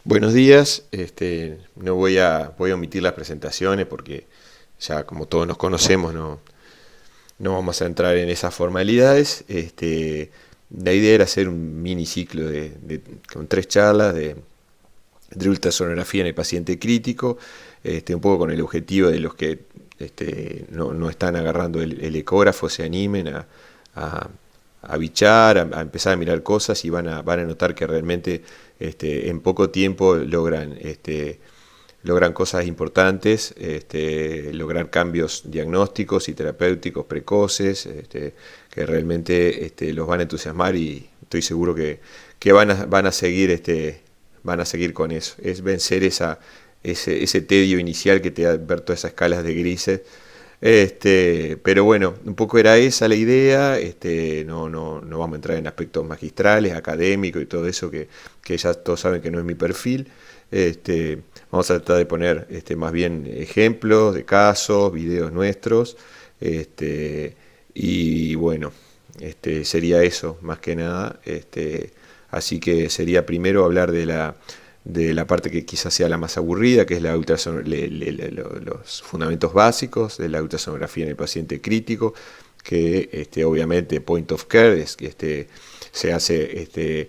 Buenos días, no voy a omitir las presentaciones porque ya como todos nos conocemos no vamos a entrar en esas formalidades. La idea era hacer un mini ciclo con tres charlas de ultrasonografía en el paciente crítico, un poco con el objetivo de los que no están agarrando el ecógrafo, se animen a, a bichar, a empezar a mirar cosas y van a notar que realmente en poco tiempo logran cosas importantes, lograr cambios diagnósticos y terapéuticos precoces, que realmente los van a entusiasmar y estoy seguro que van a seguir con eso. Es vencer ese tedio inicial que te da ver todas esas escalas de grises. Pero bueno, un poco era esa la idea. No vamos a entrar en aspectos magistrales, académicos y todo eso que ya todos saben que no es mi perfil. Vamos a tratar de poner más bien ejemplos de casos, videos nuestros. Y bueno, sería eso más que nada. Así que sería primero hablar de la parte que quizás sea la más aburrida, que es los fundamentos básicos de la ultrasonografía en el paciente crítico, que obviamente point of care es que se hace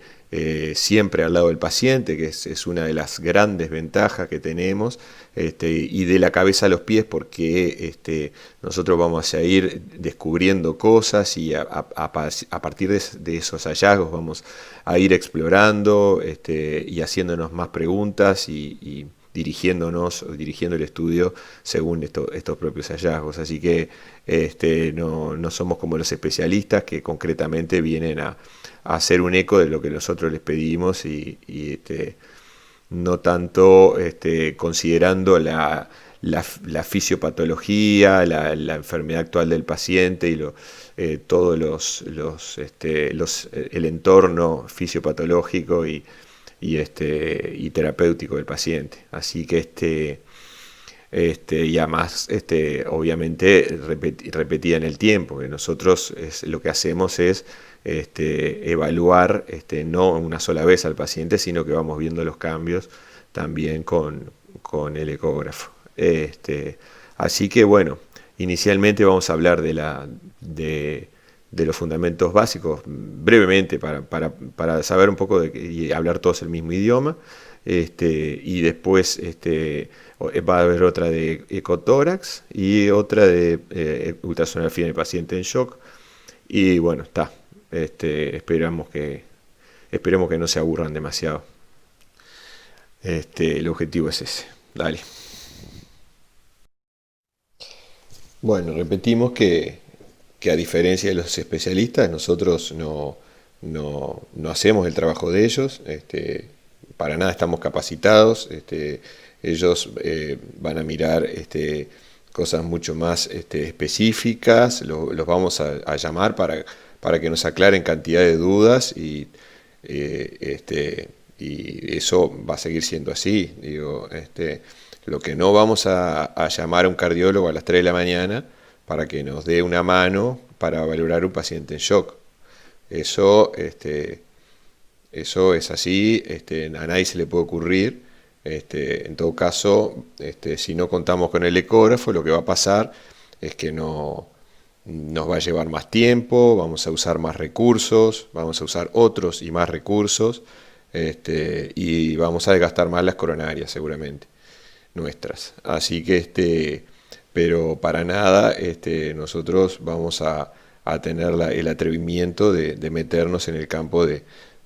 siempre al lado del paciente, que es una de las grandes ventajas que tenemos, y de la cabeza a los pies, porque nosotros vamos a ir descubriendo cosas y a partir de esos hallazgos vamos a ir explorando y haciéndonos más preguntas y dirigiéndonos o dirigiendo el estudio según estos propios hallazgos. Así que no somos como los especialistas que concretamente vienen a hacer un eco de lo que nosotros les pedimos y no tanto considerando la fisiopatología, la enfermedad actual del paciente y todos el entorno fisiopatológico y terapéutico del paciente. Así que y además obviamente repetida en el tiempo, que nosotros lo que hacemos es evaluar no una sola vez al paciente, sino que vamos viendo los cambios también con el ecógrafo. Así que bueno, inicialmente vamos a hablar de los fundamentos básicos brevemente para saber un poco y hablar todos el mismo idioma. Y después va a haber otra de ecotórax y otra de ultrasonografía en el paciente en shock. Y bueno, está. Esperemos que no se aburran demasiado. El objetivo es ese. Dale. Bueno, repetimos que a diferencia de los especialistas, nosotros no hacemos el trabajo de ellos, para nada estamos capacitados, ellos van a mirar cosas mucho más específicas, los vamos a llamar para que nos aclaren cantidad de dudas y eso va a seguir siendo así. Digo, lo que no vamos a llamar a un cardiólogo a las 3 de la mañana para que nos dé una mano para valorar un paciente en shock. Eso, eso es así, a nadie se le puede ocurrir. En todo caso, si no contamos con el ecógrafo, lo que va a pasar es que nos va a llevar más tiempo, vamos a usar más recursos, vamos a usar otros y más recursos, y vamos a desgastar más las coronarias seguramente nuestras. Así que pero para nada nosotros vamos a tener el atrevimiento de meternos en el campo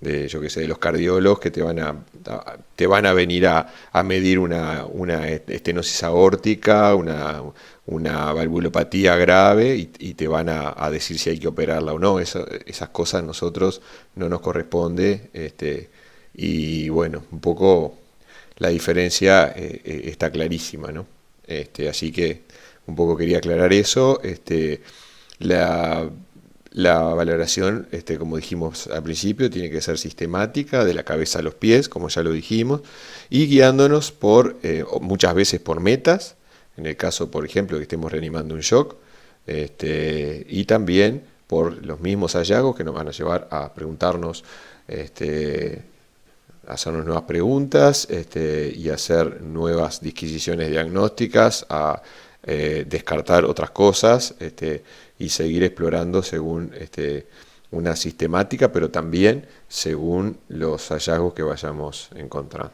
yo que sé, de los cardiólogos que te van a venir a medir una estenosis aórtica, una valvulopatía grave y te van a decir si hay que operarla o no. Esas cosas a nosotros no nos corresponde, y bueno, un poco la diferencia está clarísima, ¿no? Así que un poco quería aclarar eso. La, la valoración, como dijimos al principio, tiene que ser sistemática, de la cabeza a los pies, como ya lo dijimos, y guiándonos muchas veces por metas, en el caso, por ejemplo, que estemos reanimando un shock, y también por los mismos hallazgos que nos van a llevar a preguntarnos hacernos nuevas preguntas y hacer nuevas disquisiciones diagnósticas, a descartar otras cosas y seguir explorando según una sistemática, pero también según los hallazgos que vayamos encontrando.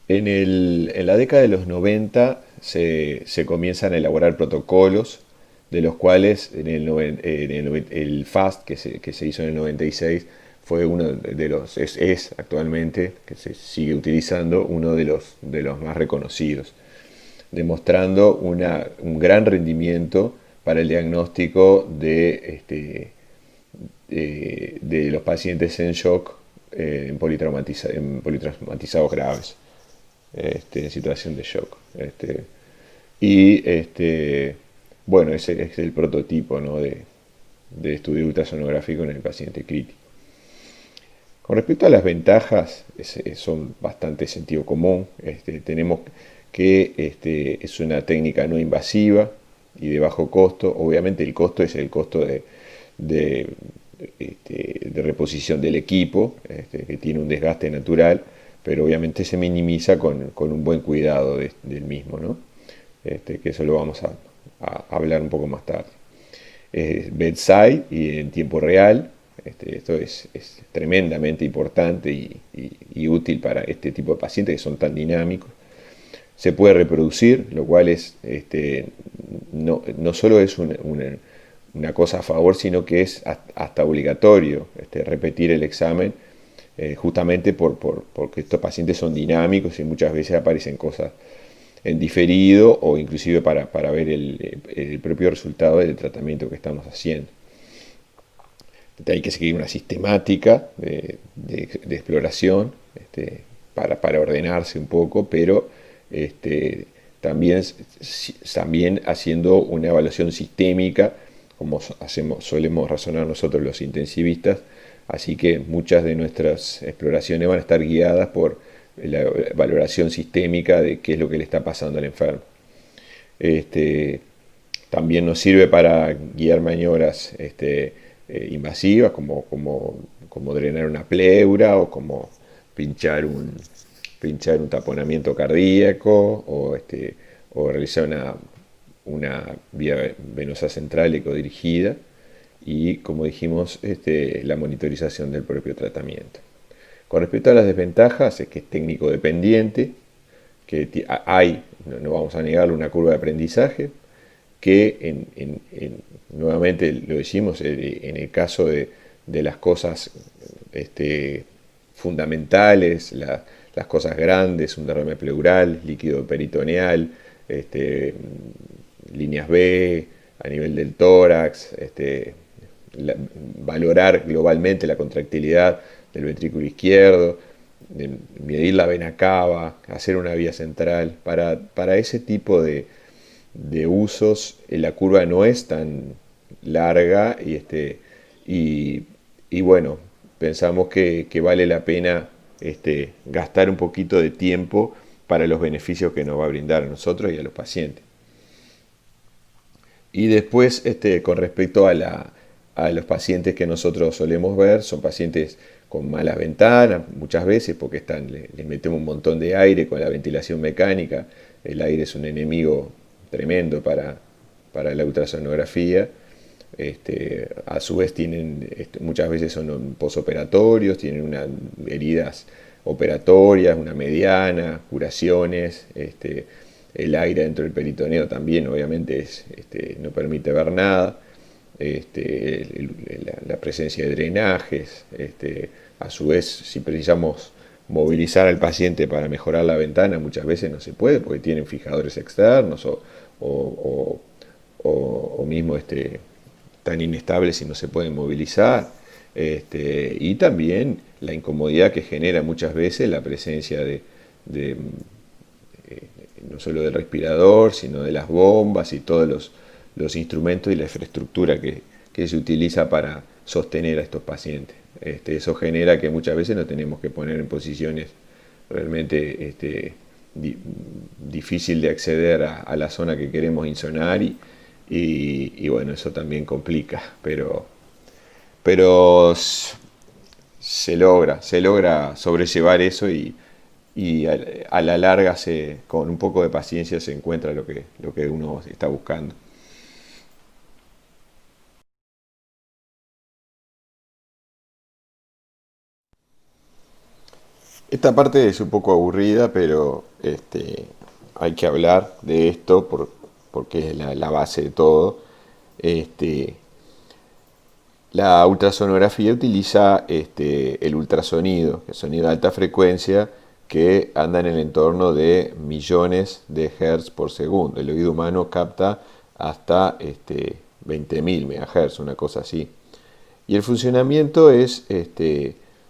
En la década de los 90 se comienzan a elaborar protocolos, de los cuales el FAST que se hizo en el 96 fue uno de los, es actualmente, que se sigue utilizando, uno de los más reconocidos, demostrando un gran rendimiento para el diagnóstico de los pacientes en shock en politraumatizados graves, en situación de shock. Y bueno, ese es el prototipo, ¿no?, de estudio ultrasonográfico en el paciente crítico. Con respecto a las ventajas, son bastante sentido común. Tenemos que es una técnica no invasiva y de bajo costo. Obviamente el costo es el costo de, de reposición del equipo, que tiene un desgaste natural, pero obviamente se minimiza con un buen cuidado del mismo, ¿no? Que eso lo vamos a hablar un poco más tarde. Bedside y en tiempo real. Esto es tremendamente importante y útil para este tipo de pacientes que son tan dinámicos. Se puede reproducir, lo cual es no solo es una cosa a favor, sino que es hasta obligatorio repetir el examen, justamente porque estos pacientes son dinámicos y muchas veces aparecen cosas en diferido o inclusive para ver el propio resultado del tratamiento que estamos haciendo. Hay que seguir una sistemática de exploración para ordenarse un poco, pero también haciendo una evaluación sistémica, como solemos razonar nosotros los intensivistas. Así que muchas de nuestras exploraciones van a estar guiadas por la valoración sistémica de qué es lo que le está pasando al enfermo. También nos sirve para guiar maniobras invasivas, como drenar una pleura o como pinchar un taponamiento cardíaco o realizar una vía venosa central ecodirigida y, como dijimos, la monitorización del propio tratamiento. Con respecto a las desventajas, es que es técnico dependiente, que hay, no vamos a negarlo, una curva de aprendizaje, que nuevamente lo decimos, en el caso de las cosas fundamentales, las cosas grandes, un derrame pleural, líquido peritoneal, líneas B, a nivel del tórax, valorar globalmente la contractilidad del ventrículo izquierdo, medir la vena cava, hacer una vía central. Para ese tipo de usos, la curva no es tan larga y bueno, pensamos que vale la pena gastar un poquito de tiempo para los beneficios que nos va a brindar a nosotros y a los pacientes. Y después, con respecto a los pacientes que nosotros solemos ver, son pacientes con malas ventanas, muchas veces porque les metemos un montón de aire con la ventilación mecánica. El aire es un enemigo tremendo para la ultrasonografía. A su vez muchas veces son posoperatorios, tienen unas heridas operatorias, una mediana, curaciones. El aire dentro del peritoneo también obviamente no permite ver nada. La presencia de drenajes, a su vez, si precisamos movilizar al paciente para mejorar la ventana, muchas veces no se puede porque tienen fijadores externos o mismo tan inestables y no se pueden movilizar. Y también la incomodidad que genera muchas veces la presencia no solo del respirador, sino de las bombas y todos los instrumentos y la infraestructura que se utiliza para sostener a estos pacientes. Eso genera que muchas veces nos tenemos que poner en posiciones realmente difícil de acceder a la zona que queremos insonar y bueno, eso también complica, pero se logra sobrellevar eso y a la larga con un poco de paciencia se encuentra lo que uno está buscando. Esta parte es un poco aburrida, pero hay que hablar de esto porque es la base de todo. Este, la ultrasonografía utiliza el ultrasonido, el sonido de alta frecuencia que anda en el entorno de millones de hertz por segundo. El oído humano capta hasta 20.000 MHz, una cosa así. Y el funcionamiento es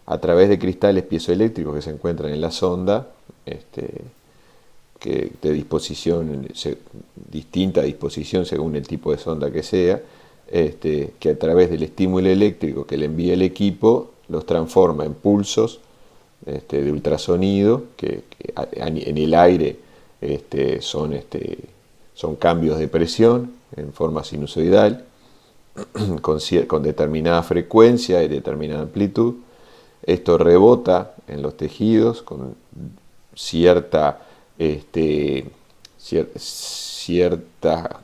a través de cristales piezoeléctricos que se encuentran en la sonda, este, que de disposición, distinta disposición según el tipo de sonda que sea, que a través del estímulo eléctrico que le envía el equipo los transforma en pulsos de ultrasonido, en el aire son cambios de presión en forma sinusoidal, con determinada frecuencia y determinada amplitud. Esto rebota en los tejidos con cierta, cierta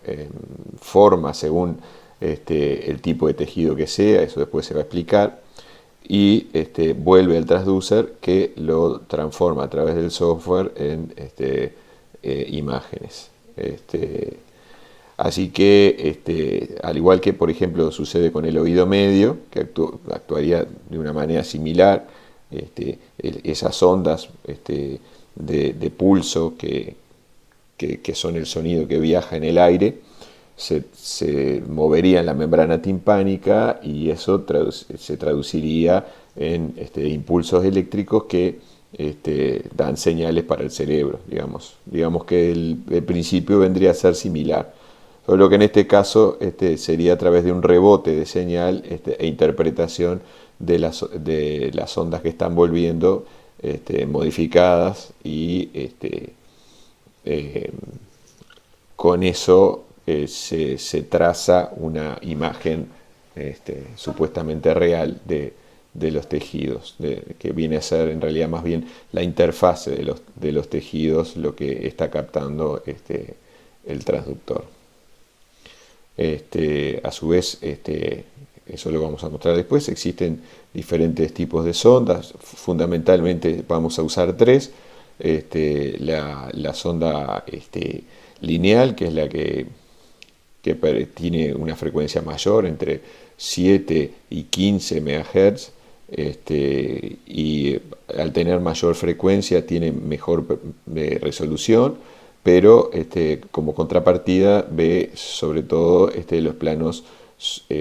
forma según el tipo de tejido que sea, eso después se va a explicar, y vuelve al transducer que lo transforma a través del software en imágenes. Así que, al igual que por ejemplo sucede con el oído medio, que actuaría de una manera similar, esas ondas de pulso que son el sonido que viaja en el aire, se movería en la membrana timpánica y eso se traduciría en impulsos eléctricos que dan señales para el cerebro, digamos. Digamos que el principio vendría a ser similar. Solo que en este caso sería a través de un rebote de señal e interpretación de las ondas que están volviendo modificadas y eh, con eso se traza una imagen supuestamente real de los tejidos, que viene a ser en realidad más bien la interfase de los tejidos lo que está captando el transductor. A su vez, eso lo vamos a mostrar después, existen diferentes tipos de sondas, fundamentalmente vamos a usar tres. La sonda lineal, que es la que tiene una frecuencia mayor, entre 7 y 15 MHz, y al tener mayor frecuencia tiene mejor resolución, pero como contrapartida ve sobre todo los planos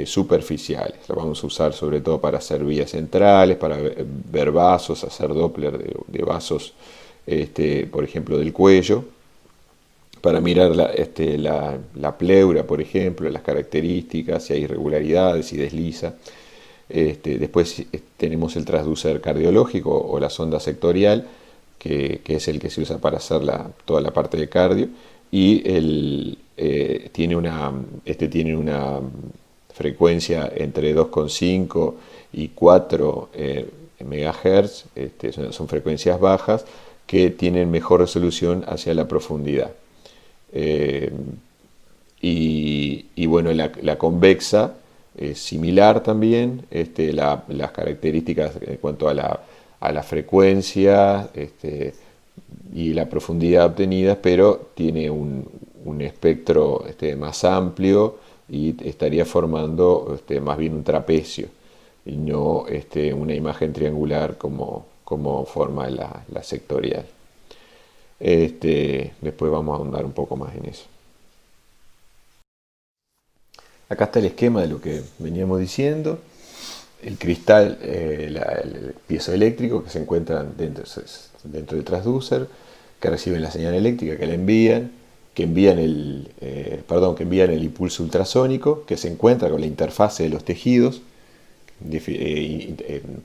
superficiales. Lo vamos a usar sobre todo para hacer vías centrales, para ver vasos, hacer Doppler de vasos, por ejemplo, del cuello, para mirar la pleura, por ejemplo, las características, si hay irregularidades, si desliza. Después tenemos el transducer cardiológico o la sonda sectorial, que es el que se usa para hacer toda la parte de cardio, y tiene una frecuencia entre 2,5 y 4 MHz, son frecuencias bajas que tienen mejor resolución hacia la profundidad. Eh, y bueno, la convexa es similar también, las características en cuanto a la frecuencia y la profundidad obtenidas, pero tiene un espectro más amplio y estaría formando más bien un trapecio y no una imagen triangular como forma la sectorial. Después vamos a ahondar un poco más en eso. Acá está el esquema de lo que veníamos diciendo. El cristal, el piezoeléctrico que se encuentra dentro del transducer, que reciben la señal eléctrica, que la envían, que envían el impulso ultrasónico, que se encuentra con la interfase de los tejidos,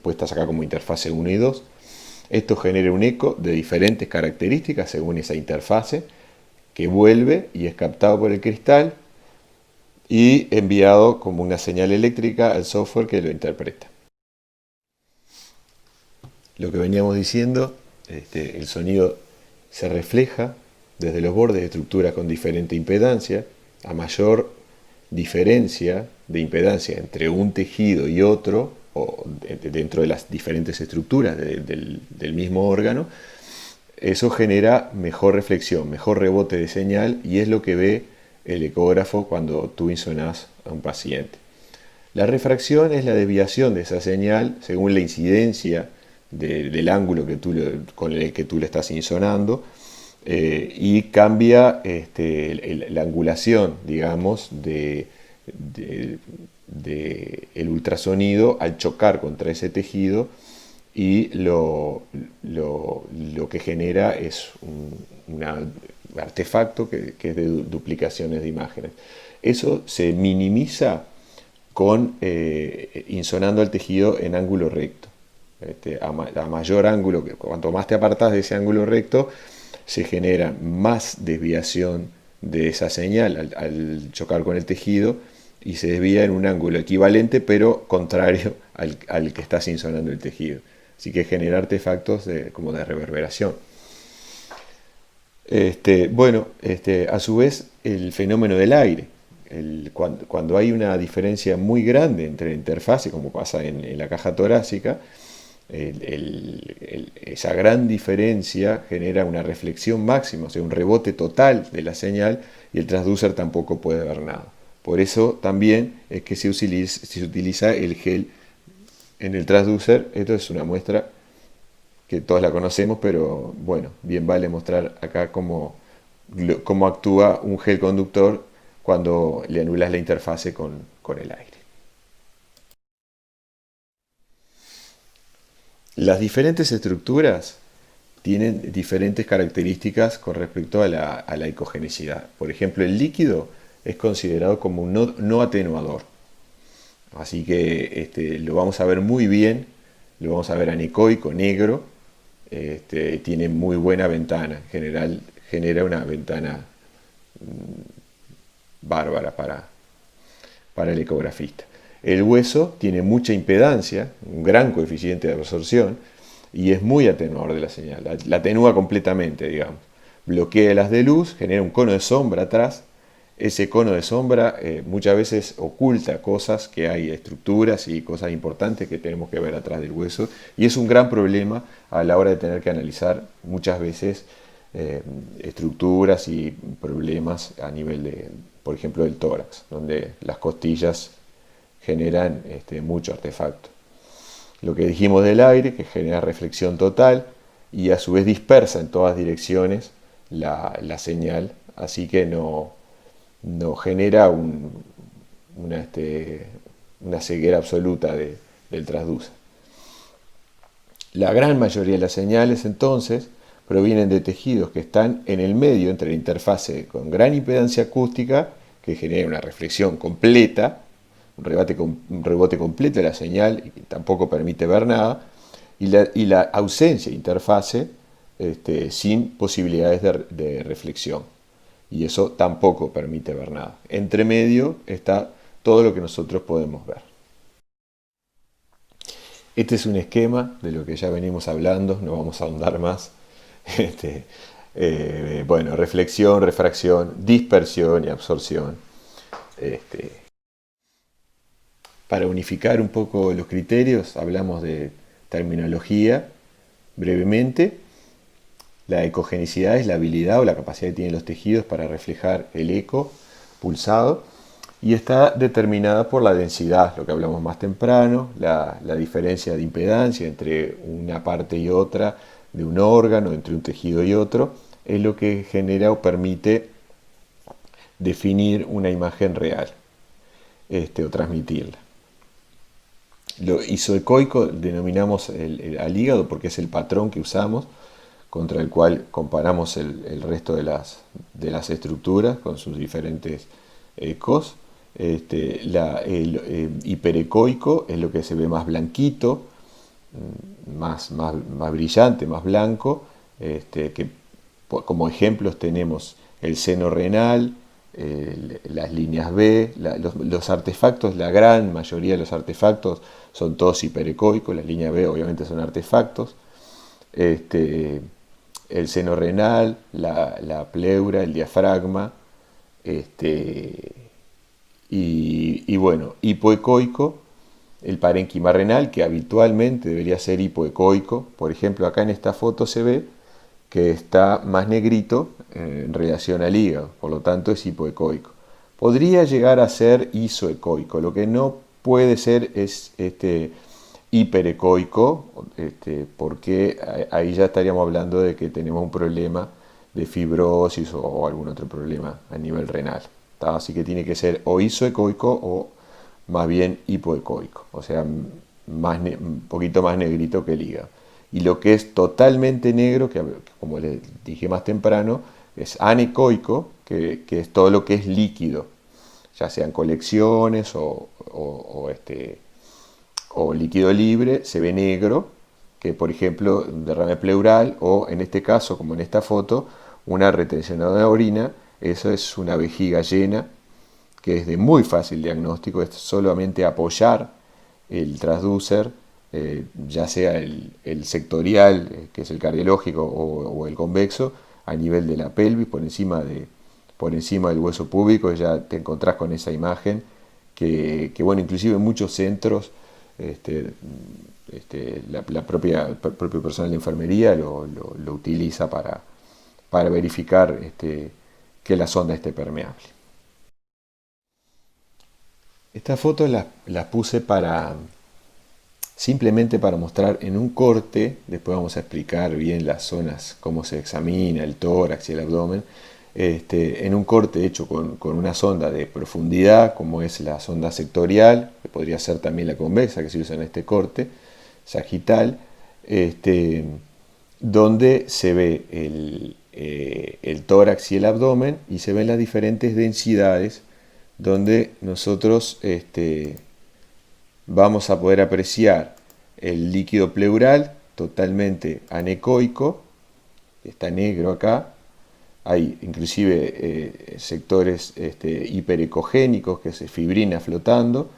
puestas acá como interfase 1 y 2. Esto genera un eco de diferentes características según esa interfase, que vuelve y es captado por el cristal, y enviado como una señal eléctrica al software que lo interpreta. Lo que veníamos diciendo, el sonido se refleja desde los bordes de estructuras con diferente impedancia. A mayor diferencia de impedancia entre un tejido y otro, o dentro de las diferentes estructuras del mismo órgano, eso genera mejor reflexión, mejor rebote de señal, y es lo que ve el ecógrafo cuando tú insonás a un paciente. La refracción es la desviación de esa señal según la incidencia del ángulo con el que tú le estás insonando, y cambia la angulación, digamos, el ultrasonido al chocar contra ese tejido, y lo que genera es un artefacto que es de duplicaciones de imágenes. Eso se minimiza insonando al tejido en ángulo recto. A mayor ángulo, cuanto más te apartas de ese ángulo recto, se genera más desviación de esa señal al chocar con el tejido, y se desvía en un ángulo equivalente pero contrario al que estás insonando el tejido. Así que genera artefactos como de reverberación. A su vez, el fenómeno del aire. Cuando hay una diferencia muy grande entre la interfase, como pasa en la caja torácica, esa gran diferencia genera una reflexión máxima, o sea, un rebote total de la señal, y el transducer tampoco puede ver nada. Por eso también es que se utiliza el gel en el transducer. Esto es una muestra que todos la conocemos, pero bueno, bien vale mostrar acá cómo actúa un gel conductor cuando le anulas la interfase con el aire. Las diferentes estructuras tienen diferentes características con respecto a la ecogenicidad. Por ejemplo, el líquido es considerado como un no atenuador. Así que lo vamos a ver muy bien, lo vamos a ver anecoico, negro, tiene muy buena ventana, en general genera una ventana bárbara para el ecografista. El hueso tiene mucha impedancia, un gran coeficiente de absorción, y es muy atenuador de la señal, la atenúa completamente, digamos. Bloquea las de luz, genera un cono de sombra atrás. Ese cono de sombra muchas veces oculta cosas, que hay estructuras y cosas importantes que tenemos que ver atrás del hueso, y es un gran problema a la hora de tener que analizar muchas veces estructuras y problemas a nivel por ejemplo, del tórax, donde las costillas generan mucho artefacto. Lo que dijimos del aire, que genera reflexión total y a su vez dispersa en todas direcciones la señal, así que no genera una ceguera absoluta del transducer. La gran mayoría de las señales, entonces, provienen de tejidos que están en el medio entre la interfase con gran impedancia acústica, que genera una reflexión completa, un rebote completo de la señal, y tampoco permite ver nada, y la ausencia de interfase sin posibilidades de reflexión. Y eso tampoco permite ver nada. Entre medio está todo lo que nosotros podemos ver. Este es un esquema de lo que ya venimos hablando, no vamos a ahondar más. Reflexión, refracción, dispersión y absorción. Para unificar un poco los criterios, hablamos de terminología brevemente. La ecogenicidad es la habilidad o la capacidad que tienen los tejidos para reflejar el eco pulsado, y está determinada por la densidad, lo que hablamos más temprano, la diferencia de impedancia entre una parte y otra de un órgano, entre un tejido y otro, es lo que genera o permite definir una imagen real o transmitirla. Lo isoecoico denominamos al hígado porque es el patrón que usamos, contra el cual comparamos el resto de las estructuras con sus diferentes ecos. El hiperecoico es lo que se ve más blanquito, más brillante, más blanco, que como ejemplos tenemos el seno renal, las líneas B, los artefactos, la gran mayoría de los artefactos son todos hiperecoicos, las líneas B obviamente son artefactos. El seno renal, la pleura, el diafragma, y bueno, hipoecoico, el parénquima renal, que habitualmente debería ser hipoecoico. Por ejemplo, acá en esta foto se ve que está más negrito en relación al hígado, por lo tanto es hipoecoico. Podría llegar a ser isoecoico, lo que no puede ser es hiperecoico, porque ahí ya estaríamos hablando de que tenemos un problema de fibrosis o algún otro problema a nivel renal. ¿Tá? Así que tiene que ser o isoecoico o más bien hipoecoico, o sea, un poquito más negrito que el hígado. Y lo que es totalmente negro, que como les dije más temprano, es anecoico, que es todo lo que es líquido, ya sean colecciones o líquido libre, se ve negro, que por ejemplo derrame pleural o en este caso, como en esta foto, una retención de orina. Eso es una vejiga llena, que es de muy fácil diagnóstico, es solamente apoyar el transducer, ya sea el sectorial, que es el cardiológico, o el convexo, a nivel de la pelvis, por encima del hueso púbico, y ya te encontrás con esa imagen, que bueno, inclusive en muchos centros, el propio personal de enfermería lo utiliza para verificar que la sonda esté permeable. Estas fotos las puse simplemente para mostrar en un corte. Después vamos a explicar bien las zonas, cómo se examina el tórax y el abdomen, en un corte hecho con una sonda de profundidad, como es la sonda sectorial, que podría ser también la convexa que se usa en este corte sagital, donde se ve el tórax y el abdomen, y se ven las diferentes densidades, donde nosotros vamos a poder apreciar el líquido pleural totalmente anecoico, está negro acá. Hay inclusive sectores hiperecogénicos, que es fibrina flotando,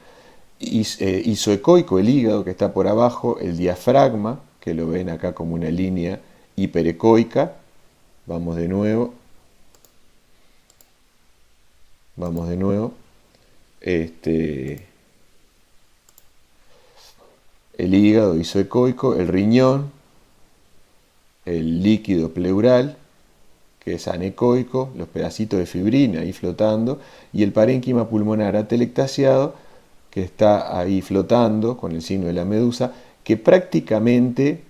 isoecoico, el hígado que está por abajo, el diafragma, que lo ven acá como una línea hiperecoica. Vamos de nuevo. El hígado isoecoico, el riñón, el líquido pleural, que es anecoico, los pedacitos de fibrina ahí flotando, y el parénquima pulmonar atelectasiado, que está ahí flotando con el signo de la medusa, que prácticamente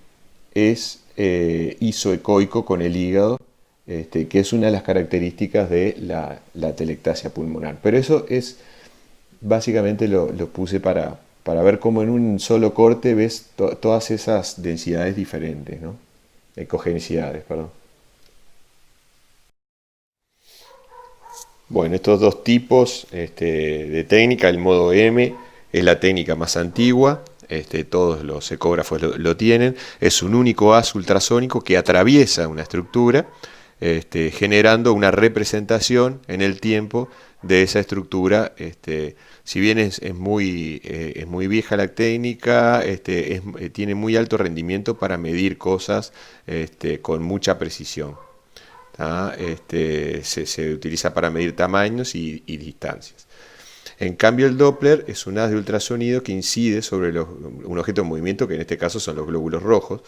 es isoecoico con el hígado, que es una de las características de la atelectasia pulmonar. Pero eso es, básicamente lo puse para ver cómo en un solo corte ves todas esas densidades diferentes, ¿no? Ecogenicidades, perdón. Bueno, estos dos tipos de técnica, el modo M es la técnica más antigua, todos los ecógrafos lo tienen, es un único haz ultrasónico que atraviesa una estructura, generando una representación en el tiempo de esa estructura. Si bien es muy vieja la técnica, tiene muy alto rendimiento para medir cosas con mucha precisión. Se utiliza para medir tamaños y distancias. En cambio, el Doppler es un haz de ultrasonido que incide sobre un objeto en movimiento, que en este caso son los glóbulos rojos.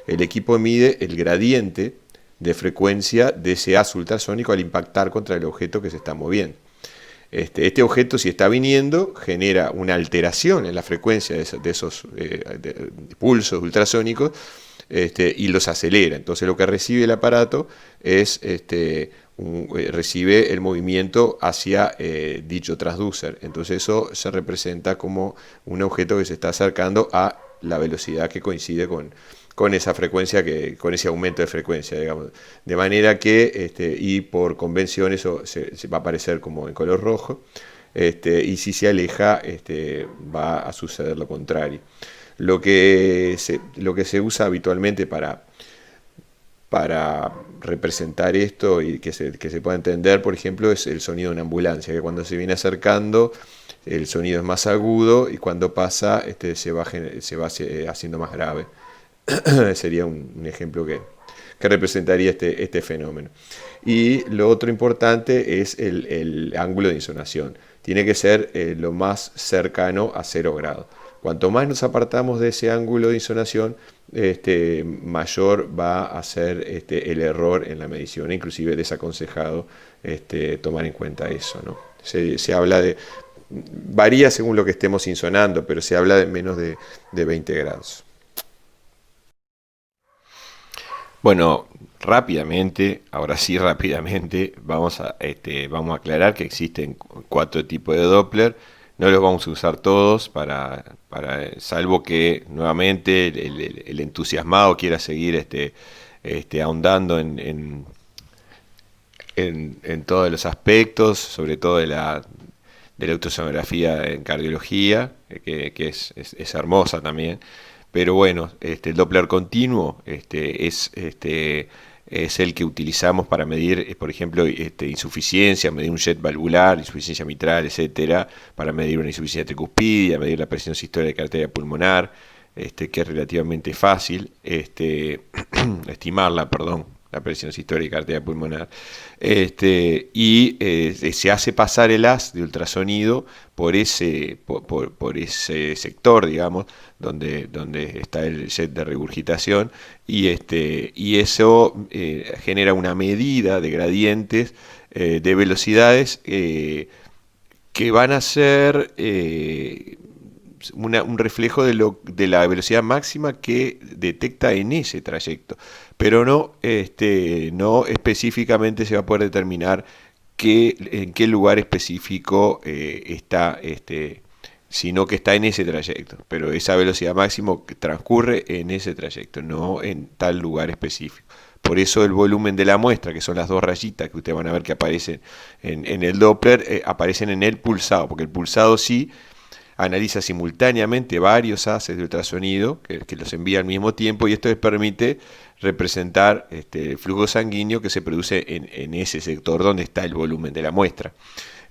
El equipo mide el gradiente de frecuencia de ese haz ultrasónico al impactar contra el objeto que se está moviendo. Este objeto, si está viniendo, genera una alteración en la frecuencia de esos pulsos ultrasónicos, y los acelera. Entonces lo que recibe el aparato es recibe el movimiento hacia dicho transducer. Entonces eso se representa como un objeto que se está acercando a la velocidad que coincide con esa frecuencia, con ese aumento de frecuencia, digamos. De manera que, y por convención, eso se va a aparecer como en color rojo, y si se aleja, va a suceder lo contrario. Lo que se usa habitualmente para para representar esto y que se pueda entender, por ejemplo, es el sonido de una ambulancia, que cuando se viene acercando el sonido es más agudo y cuando pasa se va haciendo más grave. Sería un ejemplo que representaría este fenómeno. Y lo otro importante es el ángulo de insonación. Tiene que ser lo más cercano a 0 grados. Cuanto más nos apartamos de ese ángulo de insonación, mayor va a ser el error en la medición. Inclusive desaconsejado tomar en cuenta eso, ¿no? Se habla de, varía según lo que estemos insonando, pero se habla de menos de 20 grados. Bueno, rápidamente, ahora sí rápidamente, vamos a aclarar que existen 4 tipos de Doppler. No los vamos a usar todos salvo que nuevamente el entusiasmado quiera seguir ahondando en todos los aspectos, sobre todo de la ultrasonografía en cardiología, que es hermosa también. Pero bueno, el Doppler continuo es el que utilizamos para medir, por ejemplo, insuficiencia, medir un jet valvular, insuficiencia mitral, etcétera, para medir una insuficiencia tricuspidia, medir la presión sistólica de arteria pulmonar, que es relativamente fácil, estimarla, perdón, la presión sistólica de arteria pulmonar, se hace pasar el haz de ultrasonido por ese sector, digamos, donde está el jet de regurgitación, y eso genera una medida de gradientes de velocidades que van a ser un reflejo de la velocidad máxima que detecta en ese trayecto, pero no específicamente se va a poder determinar en qué lugar específico está, sino que está en ese trayecto, pero esa velocidad máxima transcurre en ese trayecto, no en tal lugar específico. Por eso el volumen de la muestra, que son las 2 rayitas que ustedes van a ver que aparecen en el Doppler, aparecen en el pulsado, porque el pulsado sí analiza simultáneamente varios haces de ultrasonido que los envía al mismo tiempo, y esto les permite representar el flujo sanguíneo que se produce en ese sector donde está el volumen de la muestra.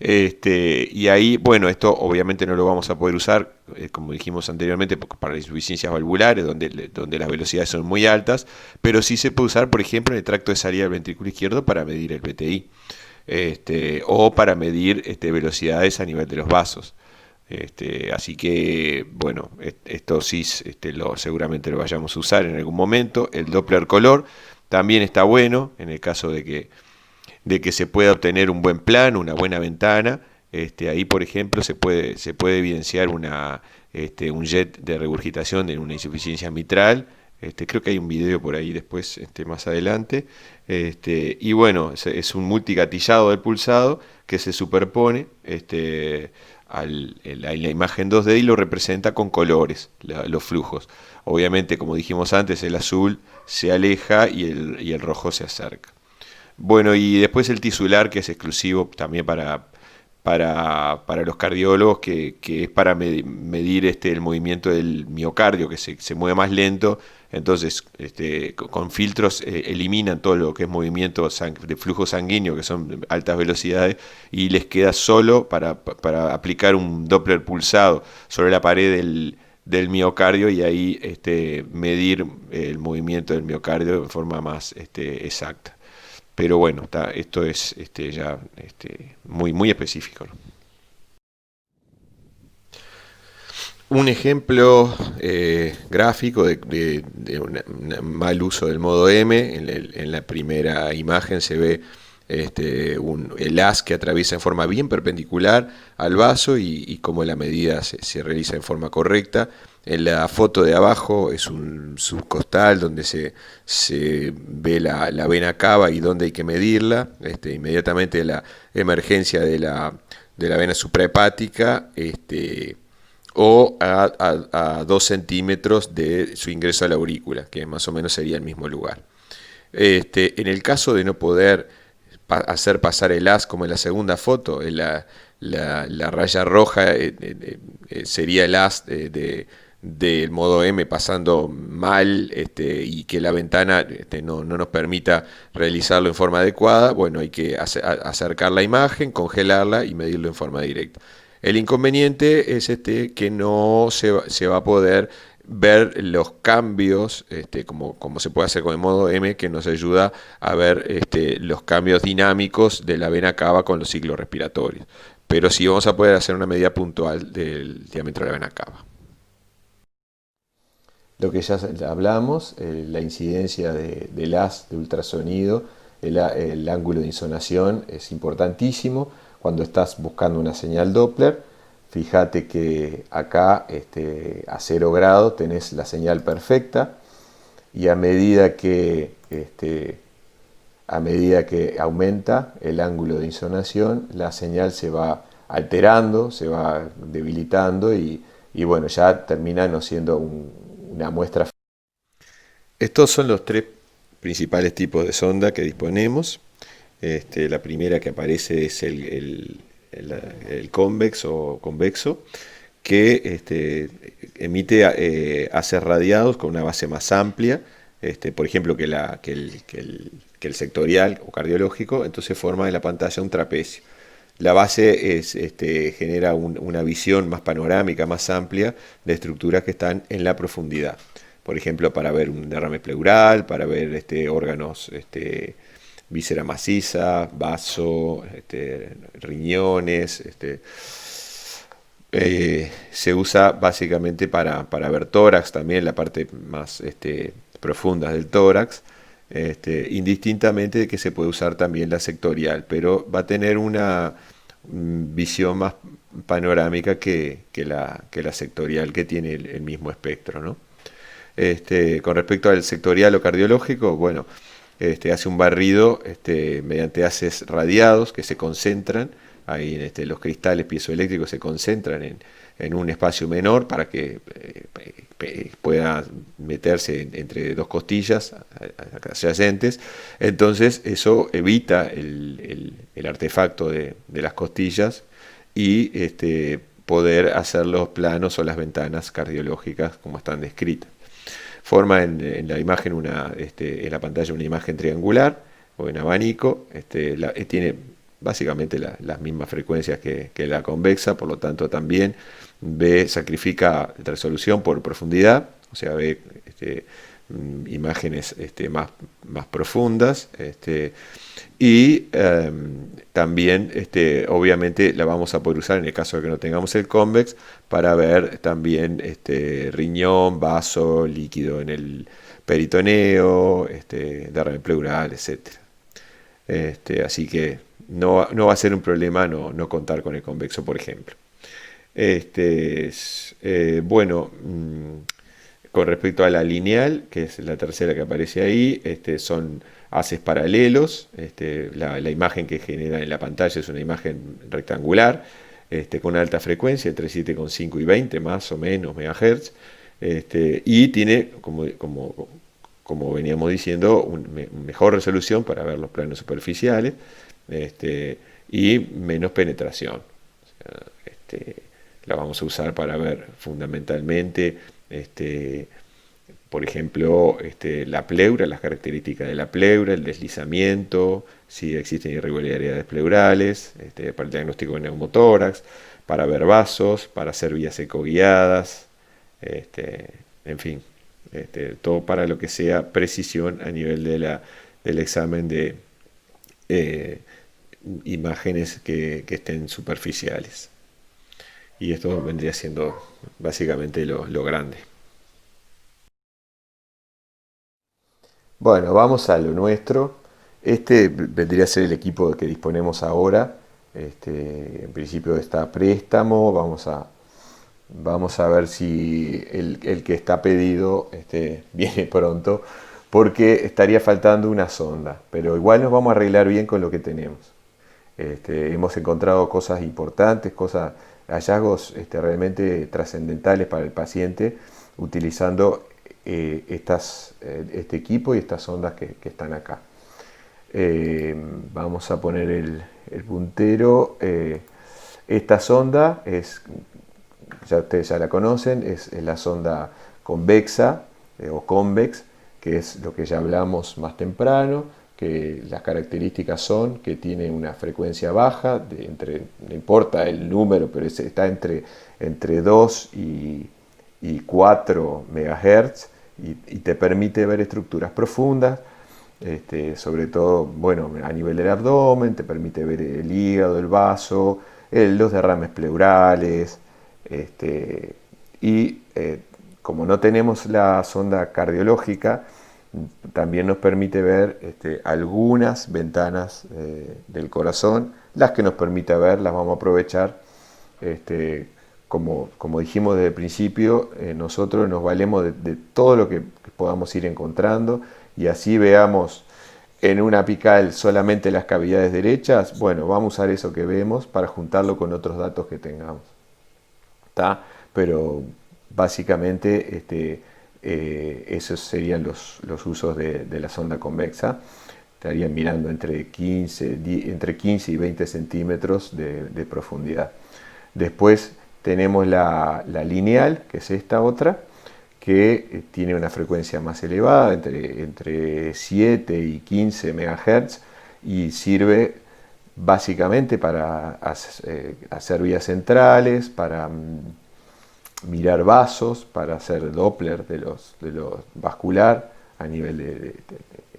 Y ahí, bueno, esto obviamente no lo vamos a poder usar, como dijimos anteriormente, para las insuficiencias valvulares, donde las velocidades son muy altas, pero sí se puede usar, por ejemplo, en el tracto de salida del ventrículo izquierdo para medir el PTI, o para medir velocidades a nivel de los vasos. Así que, bueno, esto sí seguramente lo vayamos a usar en algún momento. El Doppler color también está bueno en el caso de que se pueda obtener un buen plano, una buena ventana. Ahí, por ejemplo, se puede evidenciar un jet de regurgitación en una insuficiencia mitral. Creo que hay un video por ahí después, más adelante. Y bueno, es un multigatillado del pulsado que se superpone la imagen 2D y lo representa con colores, los flujos. Obviamente, como dijimos antes, el azul se aleja y el rojo se acerca. Bueno, y después el tisular, que es exclusivo también para los cardiólogos, que es para medir el movimiento del miocardio, que se mueve más lento. Entonces, con filtros eliminan todo lo que es movimiento de flujo sanguíneo, que son altas velocidades, y les queda solo para aplicar un Doppler pulsado sobre la pared del miocardio, y ahí medir el movimiento del miocardio de forma más exacta. Pero bueno, esto es ya muy, muy específico, ¿no? Un ejemplo gráfico de un mal uso del modo M. En la primera imagen se ve el haz que atraviesa en forma bien perpendicular al vaso, y cómo la medida se realiza en forma correcta. En la foto de abajo es un subcostal donde se ve la vena cava y dónde hay que medirla. Inmediatamente la emergencia de la vena suprahepática, o a 2 centímetros de su ingreso a la aurícula, que más o menos sería el mismo lugar. En el caso de no poder hacer pasar el haz, como en la segunda foto, la raya roja sería el haz del modo M pasando mal, y que la ventana no nos permita realizarlo en forma adecuada, bueno, hay que acercar la imagen, congelarla y medirlo en forma directa. El inconveniente es que no se va a poder ver los cambios, como se puede hacer con el modo M, que nos ayuda a ver los cambios dinámicos de la vena cava con los ciclos respiratorios. Pero sí vamos a poder hacer una medida puntual del diámetro de la vena cava. Lo que ya hablamos, la incidencia del haz de ultrasonido, el ángulo de insonación es importantísimo cuando estás buscando una señal Doppler. Fíjate que acá a 0 grados tenés la señal perfecta y a medida que aumenta el ángulo de insonación, la señal se va alterando, se va debilitando y bueno, ya termina no siendo una muestra. Estos son los tres principales tipos de sonda que disponemos. La primera que aparece es el convex o convexo, que emite haces radiados con una base más amplia, por ejemplo, que el sectorial o cardiológico. Entonces forma en la pantalla un trapecio. La base genera una visión más panorámica, más amplia de estructuras que están en la profundidad. Por ejemplo, para ver un derrame pleural, para ver órganos, víscera maciza, vaso, riñones. Se usa básicamente para ver tórax también, la parte más profunda del tórax. Indistintamente de que se puede usar también la sectorial, pero va a tener una visión más panorámica que la sectorial, que tiene el mismo espectro, ¿no? Con respecto al sectorial o cardiológico, bueno, hace un barrido mediante haces radiados que se concentran ahí en los cristales piezoeléctricos, se concentran en un espacio menor para que pueda meterse entre dos costillas adyacentes. Entonces eso evita el artefacto de las costillas y poder hacer los planos o las ventanas cardiológicas como están descritas. Forma en la imagen en la pantalla una imagen triangular o en abanico. Tiene básicamente las mismas frecuencias que la convexa, por lo tanto también sacrifica resolución por profundidad, o sea, ve imágenes más profundas, y también obviamente la vamos a poder usar en el caso de que no tengamos el convex para ver también riñón, vaso, líquido en el peritoneo, derrame pleural, etc. Así que no va a ser un problema no contar con el convexo, por ejemplo. Bueno, con respecto a la lineal, que es la tercera que aparece ahí, son haces paralelos. La imagen que genera en la pantalla es una imagen rectangular, con alta frecuencia, entre 7,5 y 20 más o menos MHz, y tiene, como veníamos diciendo, mejor resolución para ver los planos superficiales, y menos penetración. O sea, la vamos a usar para ver fundamentalmente, por ejemplo, la pleura, las características de la pleura, el deslizamiento, si existen irregularidades pleurales, para el diagnóstico de neumotórax, para ver vasos, para hacer vías ecoguiadas, en fin, todo para lo que sea precisión a nivel del examen de imágenes que estén superficiales. Y esto vendría siendo básicamente lo grande. Bueno, vamos a lo nuestro. Este vendría a ser el equipo que disponemos ahora. En principio está a préstamo. Vamos a ver si el que está pedido viene pronto, porque estaría faltando una sonda. Pero igual nos vamos a arreglar bien con lo que tenemos. Hemos encontrado cosas importantes, hallazgos realmente trascendentales para el paciente utilizando este equipo y estas sondas que están acá. Vamos a poner el puntero. Esta sonda ya ustedes ya la conocen, es la sonda convexa o convex, que es lo que ya hablamos más temprano, que las características son que tiene una frecuencia baja, no importa el número, pero está entre 2 y 4 MHz y te permite ver estructuras profundas, sobre todo, bueno, a nivel del abdomen, te permite ver el hígado, el vaso, los derrames pleurales, y como no tenemos la sonda cardiológica, también nos permite ver algunas ventanas del corazón, las que nos permite ver, las vamos a aprovechar. Como dijimos desde el principio, nosotros nos valemos de todo lo que podamos ir encontrando y así veamos en una apical solamente las cavidades derechas, bueno, vamos a usar eso que vemos para juntarlo con otros datos que tengamos. ¿Tá? Pero básicamente esos serían los usos de la sonda convexa. Estarían mirando entre 15 y 20 centímetros de profundidad. Después tenemos la lineal, que es esta otra, que tiene una frecuencia más elevada, entre 7 y 15 MHz, y sirve básicamente para hacer vías centrales, para mirar vasos, para hacer Doppler de los vascular a nivel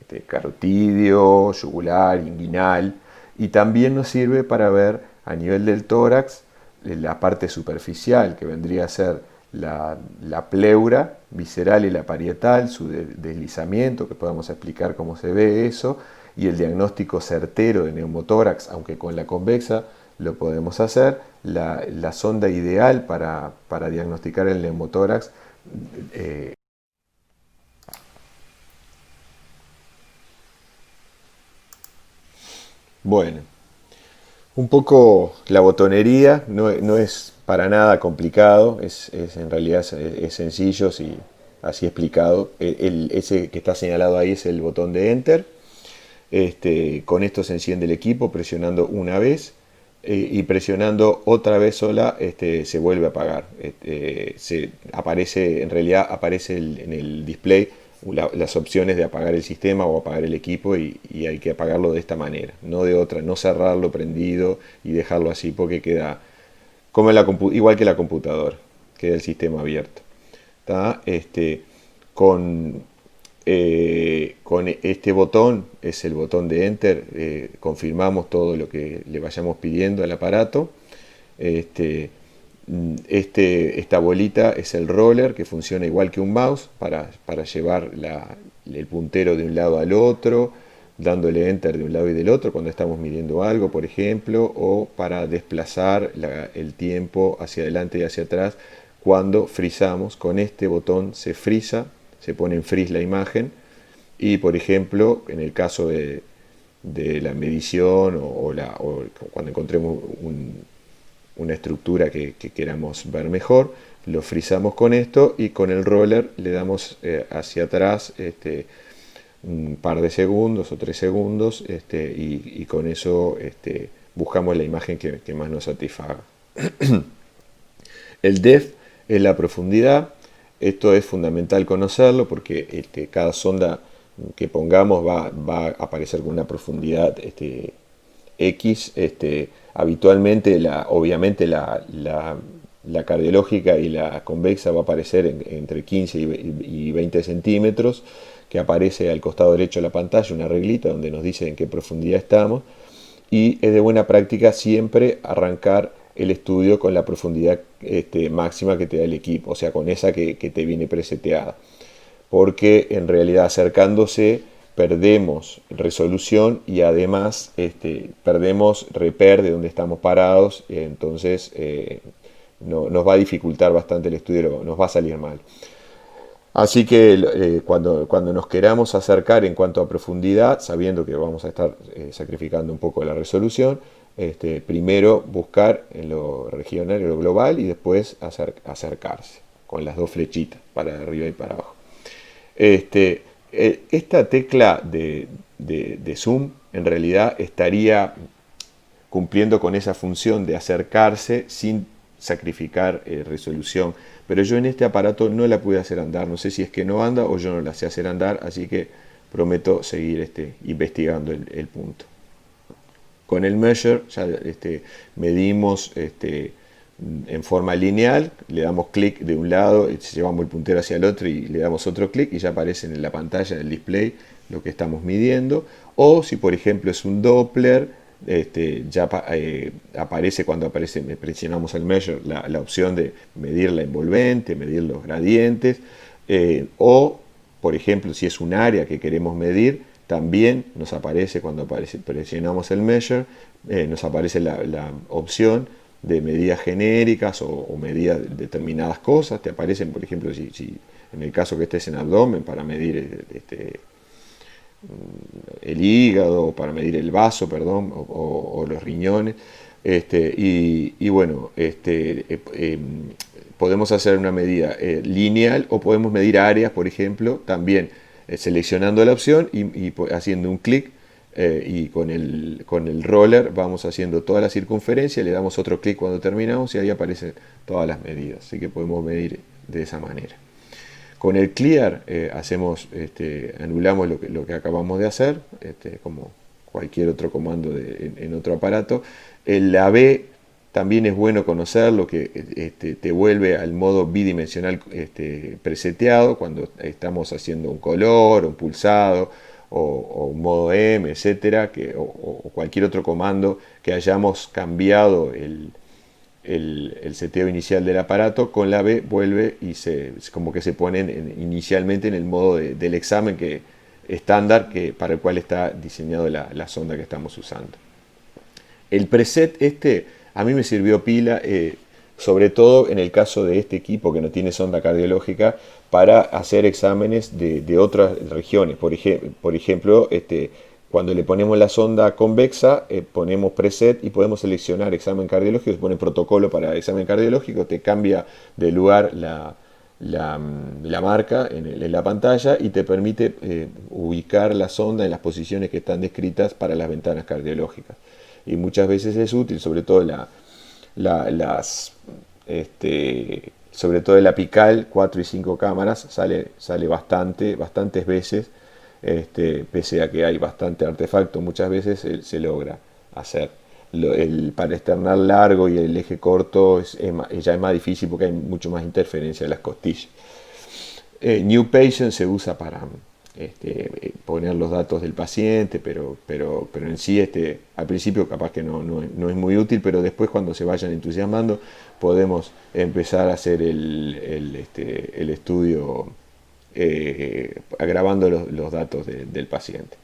de carotidio, yugular, inguinal, y también nos sirve para ver a nivel del tórax la parte superficial, que vendría a ser la pleura visceral y la parietal, su deslizamiento, que podamos explicar cómo se ve eso, y el diagnóstico certero de neumotórax, aunque con la convexa lo podemos hacer. La sonda ideal para diagnosticar el neumotórax bueno, un poco la botonería, no es para nada complicado, en realidad es sencillo, así explicado. Ese que está señalado ahí es el botón de Enter. Con esto se enciende el equipo presionando una vez y presionando otra vez sola se vuelve a apagar. En realidad aparece en el display las opciones de apagar el sistema o apagar el equipo y hay que apagarlo de esta manera, no de otra, no cerrarlo prendido y dejarlo así porque queda como igual que la computadora, queda el sistema abierto. ¿Tá? Con este botón, es el botón de Enter, confirmamos todo lo que le vayamos pidiendo al aparato. Esta bolita es el roller, que funciona igual que un mouse para llevar el puntero de un lado al otro, dándole Enter de un lado y del otro cuando estamos midiendo algo, por ejemplo, o para desplazar el tiempo hacia adelante y hacia atrás cuando frizamos. Con este botón se frisa, se pone en freeze la imagen y, por ejemplo, en el caso de la medición o cuando encontremos una estructura que queramos ver mejor, lo frizamos con esto y con el roller le damos hacia atrás un par de segundos o 3 segundos y con eso buscamos la imagen que más nos satisfaga. El depth es la profundidad. Esto es fundamental conocerlo porque cada sonda que pongamos va a aparecer con una profundidad X. Habitualmente, obviamente la cardiológica y la convexa va a aparecer entre 15 y 20 centímetros, que aparece al costado derecho de la pantalla una reglita donde nos dice en qué profundidad estamos, y es de buena práctica siempre arrancar el estudio con la profundidad máxima que te da el equipo, o sea, con esa que te viene preseteada, porque en realidad acercándose perdemos resolución y además perdemos reper de donde estamos parados, entonces nos va a dificultar bastante el estudio, nos va a salir mal. Así que cuando nos queramos acercar en cuanto a profundidad, sabiendo que vamos a estar sacrificando un poco la resolución, primero buscar en lo regional, en lo global, y después acercarse con las dos flechitas para arriba y para abajo. Esta tecla de zoom en realidad estaría cumpliendo con esa función de acercarse sin sacrificar resolución. Pero yo en este aparato no la pude hacer andar, no sé si es que no anda o yo no la sé hacer andar, así que prometo seguir investigando el punto. Con el measure ya medimos en forma lineal, le damos clic de un lado, llevamos el puntero hacia el otro y le damos otro clic y ya aparece en la pantalla, en el display, lo que estamos midiendo. O si por ejemplo es un Doppler, ya aparece cuando presionamos el measure la opción de medir la envolvente, medir los gradientes, o por ejemplo si es un área que queremos medir, también nos aparece cuando presionamos el measure, nos aparece la opción de medidas genéricas o medidas de determinadas cosas. Te aparecen, por ejemplo, si en el caso que estés en abdomen, para medir el hígado, o para medir el vaso, perdón, o los riñones. Y bueno, podemos hacer una medida lineal o podemos medir áreas, por ejemplo, también seleccionando la opción y haciendo un clic. Y con el roller vamos haciendo toda la circunferencia, le damos otro clic cuando terminamos y ahí aparecen todas las medidas, así que podemos medir de esa manera. Con el clear anulamos lo que acabamos de hacer, como cualquier otro comando en otro aparato. La B también es bueno conocerlo, que te vuelve al modo bidimensional preseteado cuando estamos haciendo un color, un pulsado, o un modo M, etcétera, o cualquier otro comando que hayamos cambiado el seteo inicial del aparato. Con la B vuelve y como que se ponen inicialmente en el modo del examen estándar para el cual está diseñado la sonda que estamos usando. El preset a mí me sirvió pila, sobre todo en el caso de este equipo que no tiene sonda cardiológica, para hacer exámenes de otras regiones. Por ejemplo, cuando le ponemos la sonda convexa, ponemos preset y podemos seleccionar examen cardiológico, se pone protocolo para examen cardiológico, te cambia de lugar la marca en la pantalla y te permite ubicar la sonda en las posiciones que están descritas para las ventanas cardiológicas. Y muchas veces es útil, sobre todo sobre todo el apical, 4 y 5 cámaras, sale bastantes veces, pese a que hay bastante artefacto, muchas veces se logra hacer. Para externar largo y el eje corto ya es más difícil porque hay mucho más interferencia de las costillas. New Patient se usa para poner los datos del paciente, pero en sí al principio capaz que no es muy útil, pero después cuando se vayan entusiasmando podemos empezar a hacer el estudio grabando los datos del paciente.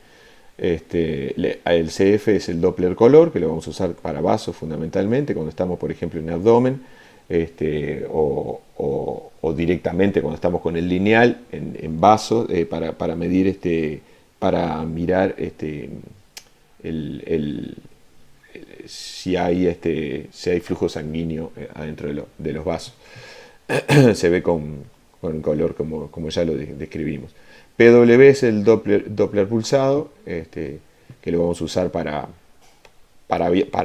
El CF es el Doppler color, que lo vamos a usar para vasos fundamentalmente, cuando estamos por ejemplo en abdomen, o directamente cuando estamos con el lineal en vaso, para medir para mirar si hay flujo sanguíneo adentro de los vasos. Se ve con color como ya lo describimos. PW es el Doppler pulsado, que lo vamos a usar para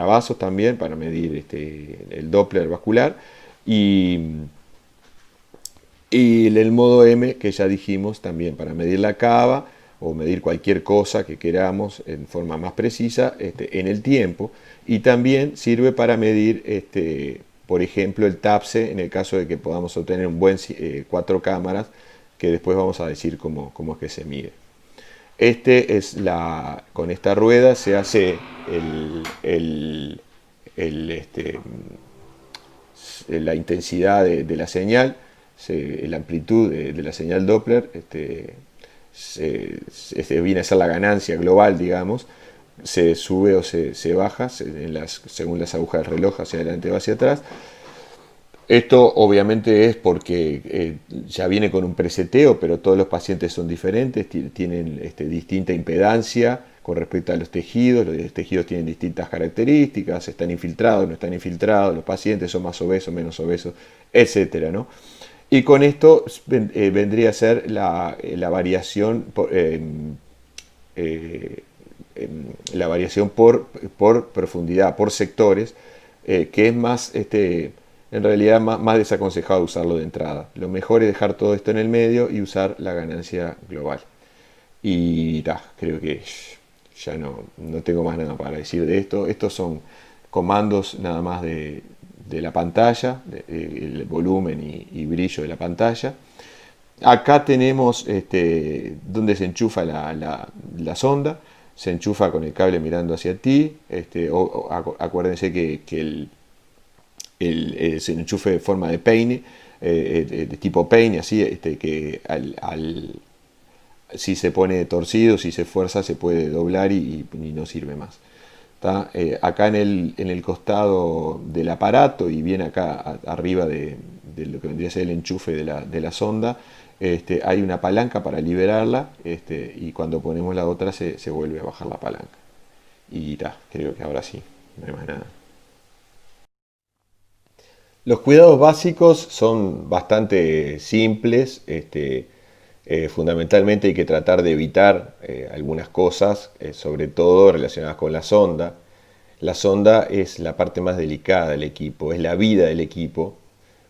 vasos también, para medir el Doppler vascular. Y el modo M, que ya dijimos, también para medir la cava o medir cualquier cosa que queramos en forma más precisa en el tiempo. Y también sirve para medir, por ejemplo, el TAPSE, en el caso de que podamos obtener un buen 4 cámaras, que después vamos a decir cómo es que se mide. Con esta rueda se hace la intensidad de la señal, la amplitud de la señal Doppler, viene a ser la ganancia global, digamos, se sube o se baja según las agujas del reloj, hacia adelante o hacia atrás. Esto obviamente es porque ya viene con un preseteo, pero todos los pacientes son diferentes, tienen distinta impedancia con respecto a los tejidos tienen distintas características, están infiltrados, no están infiltrados, los pacientes son más obesos, menos obesos, etcétera, ¿no? Y con esto vendría a ser la variación por profundidad, por sectores, que es más en realidad más desaconsejado usarlo de entrada. Lo mejor es dejar todo esto en el medio y usar la ganancia global. Y creo que ya no tengo más nada para decir de esto. Estos son comandos nada más de la pantalla, el volumen y brillo de la pantalla. Acá tenemos donde se enchufa la sonda. Se enchufa con el cable mirando hacia ti. Acuérdense que el enchufe de forma de peine, de tipo peine, así, que si se pone torcido, si se fuerza, se puede doblar y no sirve más. Acá en el costado del aparato y bien acá arriba de lo que vendría a ser el enchufe de la sonda, hay una palanca para liberarla, y cuando ponemos la otra se vuelve a bajar la palanca. Y creo que ahora sí, no hay más nada. Los cuidados básicos son bastante simples. Fundamentalmente hay que tratar de evitar algunas cosas, sobre todo relacionadas con la sonda. La sonda es la parte más delicada del equipo, es la vida del equipo.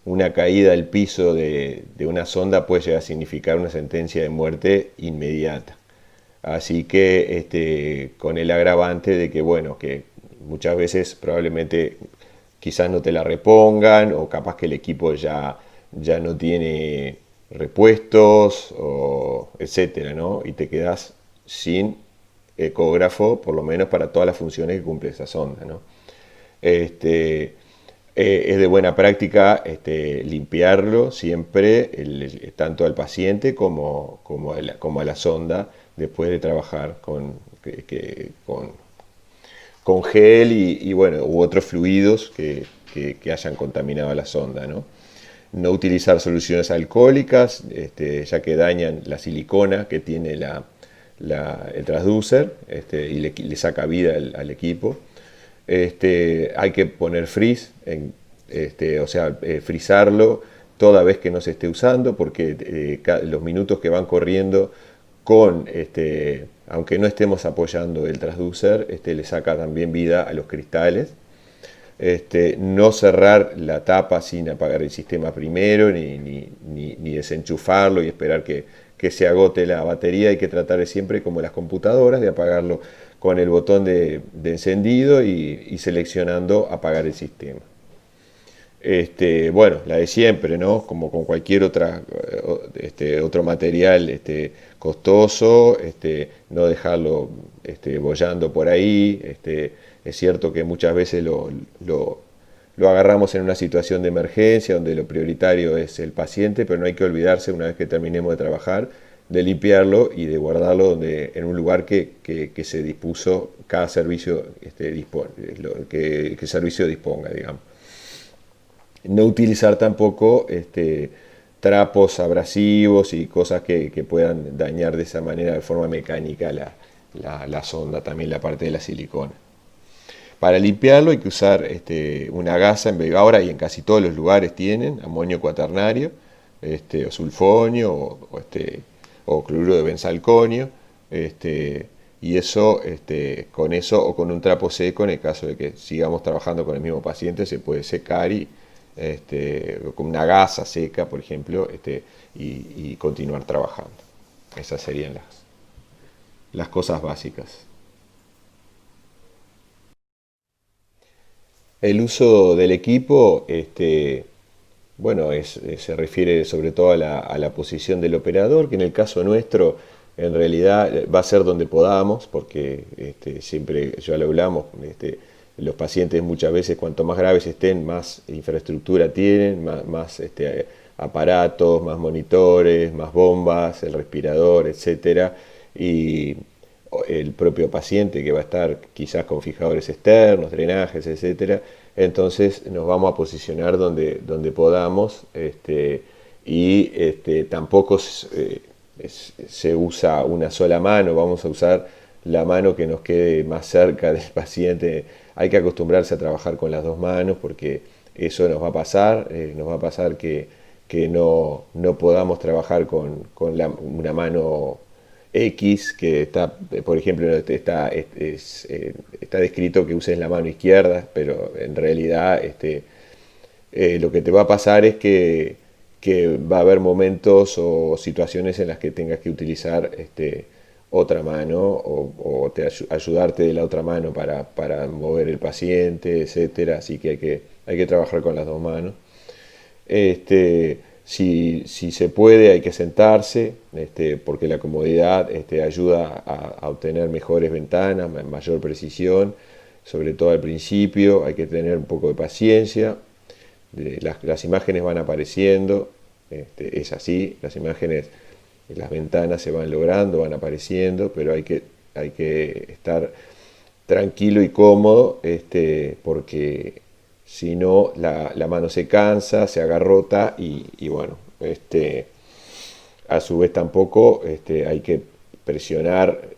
Una caída al piso de una sonda puede llegar a significar una sentencia de muerte inmediata. Así que con el agravante de que, bueno, que muchas veces probablemente quizás no te la repongan o capaz que el equipo ya no tiene repuestos, o etcétera, ¿no? Y te quedas sin ecógrafo, por lo menos para todas las funciones que cumple esa sonda, ¿no? Este, es de buena práctica limpiarlo siempre, tanto al paciente como a la sonda, después de trabajar con gel bueno, u otros fluidos que hayan contaminado la sonda, ¿no? No utilizar soluciones alcohólicas, ya que dañan la silicona que tiene el transducer, y le saca vida al equipo. Hay que poner freeze, o sea, frizarlo toda vez que no se esté usando, porque los minutos que van corriendo aunque no estemos apoyando el transducer, le saca también vida a los cristales. No cerrar la tapa sin apagar el sistema primero, ni desenchufarlo y esperar que se agote la batería. Hay que tratar de siempre, como las computadoras, de apagarlo con el botón de encendido y seleccionando apagar el sistema. Bueno, la de siempre, ¿no? Como con cualquier otro material costoso, no dejarlo boyando por ahí. Es cierto que muchas veces lo agarramos en una situación de emergencia donde lo prioritario es el paciente, pero no hay que olvidarse, una vez que terminemos de trabajar, de limpiarlo y de guardarlo en un lugar que se dispuso cada servicio, que el servicio disponga, digamos. No utilizar tampoco trapos abrasivos y cosas que puedan dañar de esa manera, de forma mecánica, la sonda, también la parte de la silicona. Para limpiarlo hay que usar una gasa ahora, y en casi todos los lugares tienen amonio cuaternario, o sulfonio, o cloruro de benzalconio, y eso, con eso o con un trapo seco, en el caso de que sigamos trabajando con el mismo paciente, se puede secar con una gasa seca, por ejemplo, y continuar trabajando. Esas serían las cosas básicas. El uso del equipo, bueno, se refiere sobre todo a la posición del operador, que en el caso nuestro en realidad va a ser donde podamos, porque siempre ya lo hablamos, los pacientes muchas veces cuanto más graves estén, más infraestructura tienen, más aparatos, más monitores, más bombas, el respirador, etcétera, y el propio paciente que va a estar quizás con fijadores externos, drenajes, etcétera. Entonces nos vamos a posicionar donde podamos, y tampoco se usa una sola mano, vamos a usar la mano que nos quede más cerca del paciente. Hay que acostumbrarse a trabajar con las dos manos, porque eso nos va a pasar que no podamos trabajar con una mano X, que está, por ejemplo, está descrito que uses la mano izquierda, pero en realidad Lo que te va a pasar es que va a haber momentos o situaciones en las que tengas que utilizar otra mano ayudarte de la otra mano para mover el paciente, etcétera. Así que hay que trabajar con las dos manos. Si se puede, hay que sentarse, porque la comodidad ayuda a obtener mejores ventanas, mayor precisión, sobre todo al principio. Hay que tener un poco de paciencia. Las imágenes van apareciendo, es así, las imágenes, las ventanas se van logrando, van apareciendo, pero hay que estar tranquilo y cómodo, porque si no la mano se cansa, se agarrota y bueno, a su vez tampoco hay que presionar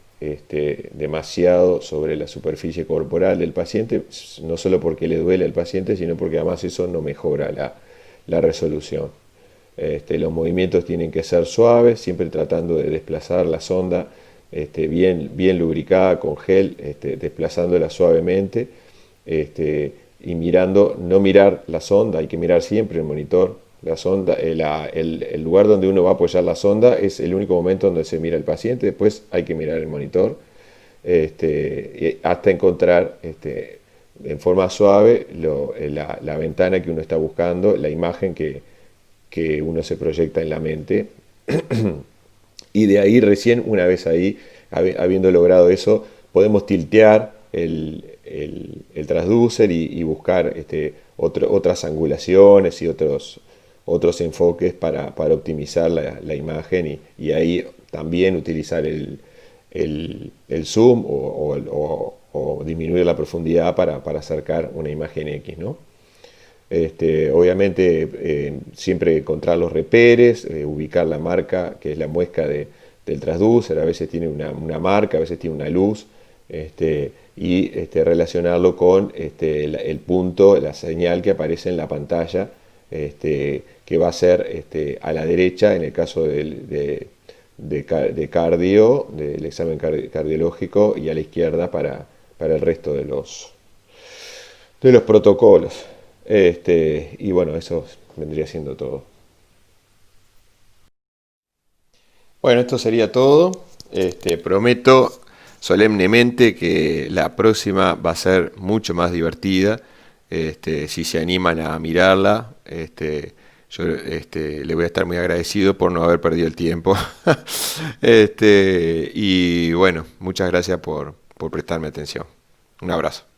demasiado sobre la superficie corporal del paciente, no solo porque le duele al paciente, sino porque además eso no mejora la resolución. Los movimientos tienen que ser suaves, siempre tratando de desplazar la sonda bien lubricada con gel, desplazándola suavemente, y mirando, no mirar la sonda, hay que mirar siempre el monitor. La sonda, el lugar donde uno va a apoyar la sonda es el único momento donde se mira el paciente, después hay que mirar el monitor, hasta encontrar en forma suave la ventana que uno está buscando, la imagen que uno se proyecta en la mente. Y de ahí recién, una vez ahí, habiendo logrado eso, podemos tiltear el transducer y buscar otras angulaciones y otros enfoques para optimizar la imagen y ahí también utilizar el zoom o disminuir la profundidad para acercar una imagen X, ¿no? Obviamente siempre encontrar los reperes, ubicar la marca que es la muesca del transducer, a veces tiene una marca, a veces tiene una luz, y relacionarlo con el punto, la señal que aparece en la pantalla, que va a ser a la derecha en el caso de cardio, del examen cardiológico, y a la izquierda para el resto de los protocolos. Y bueno, eso vendría siendo todo. Bueno, esto sería todo. Prometo solemnemente que la próxima va a ser mucho más divertida. Si se animan a mirarla, yo le voy a estar muy agradecido por no haber perdido el tiempo. Y bueno, muchas gracias por prestarme atención. Un abrazo.